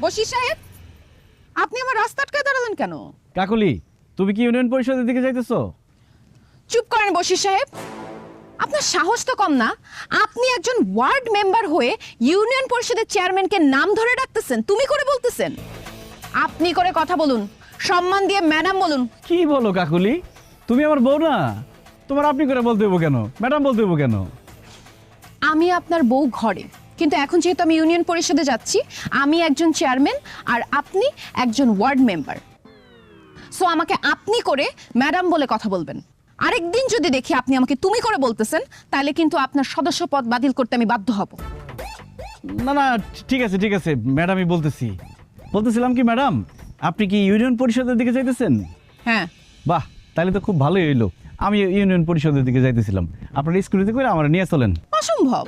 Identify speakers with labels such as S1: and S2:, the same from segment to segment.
S1: বশির সাহেব, আপনি আমার রাস্তা আটকায় দাঁড়ালেন কেন?
S2: কাকলি, তুমি কি ইউনিয়ন পরিষদের দিকে যাইতেছো?
S1: চুপ করেন বশির সাহেব, আপনার সাহস তো কম না। আপনি একজন ওয়ার্ড মেম্বার হয়ে ইউনিয়ন পরিষদের চেয়ারম্যানকে নাম ধরে ডাকতেছেন, তুমি করে বলতেছেন। আপনি করে কথা বলুন, সম্মান দিয়ে ম্যাডাম বলুন।
S2: কি বলো কাকলি, তুমি আমার বউ না? তোমার আপনি করে বলতে হবো কেন, ম্যাডাম বলতে হবো কেন?
S1: আমি আপনার বউ ঘরে, কিন্তু এখন যেহেতু আমি ইউনিয়ন পরিষদে যাচ্ছি, আমি একজন চেয়ারম্যান আর আপনি একজন ওয়ার্ড মেম্বার। সো আমাকে আপনি করে ম্যাডাম বলে কথা বলবেন। আরেকদিন যদি দেখি আপনি আমাকে তুমি করে বলতেছেন, তাহলে কিন্তু আপনার সদস্য পদ বাতিল করতে আমি বাধ্য হব।
S2: না না, ঠিক আছে ঠিক আছে, ম্যাডামই বলতেছিলাম কি ম্যাডাম, আপনি কি ইউনিয়ন পরিষদের দিকে যাইতেছেন?
S1: হ্যাঁ।
S2: বাহ, তাহলে তো খুব ভালোই হইলো। আমি ইউনিয়ন পরিষদের দিকে যাইতেছিলাম, আপনার স্কুটিতে করে আমার নিয়ে চলেন।
S1: অসম্ভব,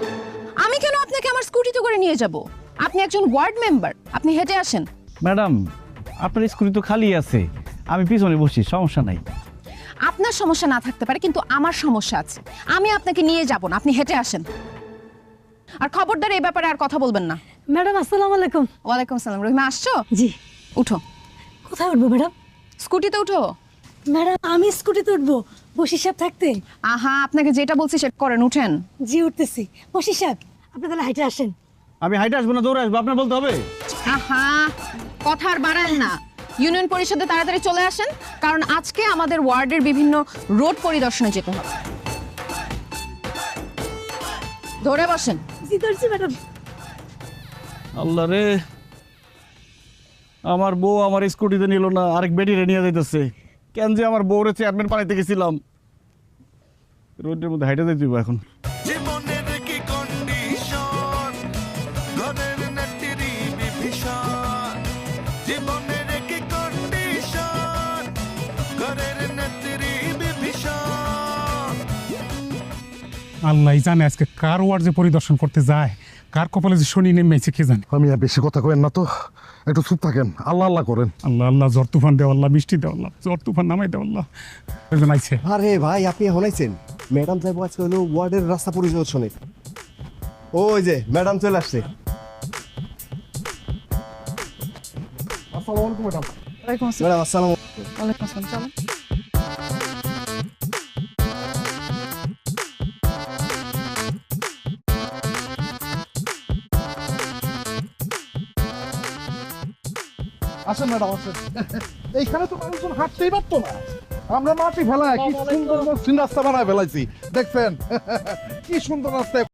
S1: আমি কেন আপনাকে আমার স্কুটিতে করে নিয়ে যাব? আপনি একজন ওয়ার্ড মেম্বার, আপনি হেঁটে আসেন।
S2: ম্যাডাম, আপনার স্কুটি তো খালি আছে, আমি পিছনে বসি, সমস্যা নাই।
S1: আপনার সমস্যা না থাকতে পারে, কিন্তু আমার সমস্যা আছে। আমি আপনাকে নিয়ে যাব না, আপনি হেঁটে আসেন। আর খবরদার এই ব্যাপারে আর কথা বলবেন না।
S3: ম্যাডাম আসসালামু আলাইকুম।
S1: ওয়ালাইকুম আসসালাম। রহিমা আসছো?
S3: জি।
S1: উঠো।
S3: কোথায় উঠবো ম্যাডাম?
S1: স্কুটিতে উঠো।
S3: ম্যাডাম আমি স্কুটিতে উঠবো, বশির সাহেব থাকতে?
S1: আহা, আপনাকে যেটা বলছি সেটা করেন, উঠেন।
S3: জি উঠতেছি। বশির সাহেব আপনি তাহলে হাইটে আসেন।
S2: আমি হাইটে আসবো না, দৌড়ে আসবো, আপনার বলতে হবে?
S1: আহা, কথা আর বাড়ান না। ইউনিয়ন পরিষদে তাড়াতাড়ি চলে আসেন, কারণ আজকে আমাদের ওয়ার্ডের বিভিন্ন রোড পরিদর্শনে যেতে হবে। ধরে বসেন।
S3: জি ধরছি ম্যাডাম।
S2: আল্লাহ রে, আমার বউ আমার স্কুটিতে নিল না, আরেক বেটিরে নিয়ে যাইতেছে। কেন যে আমার বউরে চেয়ারম্যান বানাইতে গেছিলাম, রোডের মধ্যে হাইটে যাইতে হইবো এখন।
S4: জীবনের কি কন্ডিশন, ঘরের নেত্রী বিভীষণ। জীবনের কি কন্ডিশন, ঘরের নেত্রী বিভীষণ।
S5: আল্লাহ জানে আজকে কার ওয়ার্ড যে পরিদর্শন করতে যায়, কার কপালে যে শনি নেমেছে কে জানে।
S6: আমি আর বেশি কথা কইেন না তো, একটু চুপ থাকেন, আল্লাহ আল্লাহ করেন।
S5: আল্লাহ আল্লাহ, ঝড় তুফান দেও আল্লাহ, বৃষ্টি দেও আল্লাহ, ঝড় তুফান নামাই দেও আল্লাহ। একজন আইছে।
S7: আরে ভাই, আপনি হলাইছেন ম্যাডাম যাইবো আজকে হলো ওয়ার্ডের রাস্তা পরিদর্শনে। ওই যে ম্যাডাম চলে আসছে।
S6: আসসালামু আলাইকুম ম্যাডাম।
S1: ওয়ালাইকুম আসসালাম।
S7: ম্যাডাম আসসালাম।
S1: ওয়ালাইকুম আসসালাম। চলো।
S6: আসেন ম্যাডাম, আসেন। এইখানে তো মানুষজন হাঁটতেই পারতো না, আমরা মাটি ফেলায় কি সুন্দর মসৃণ রাস্তা বানায় ফেলাইছি, দেখছেন? কি সুন্দর রাস্তা।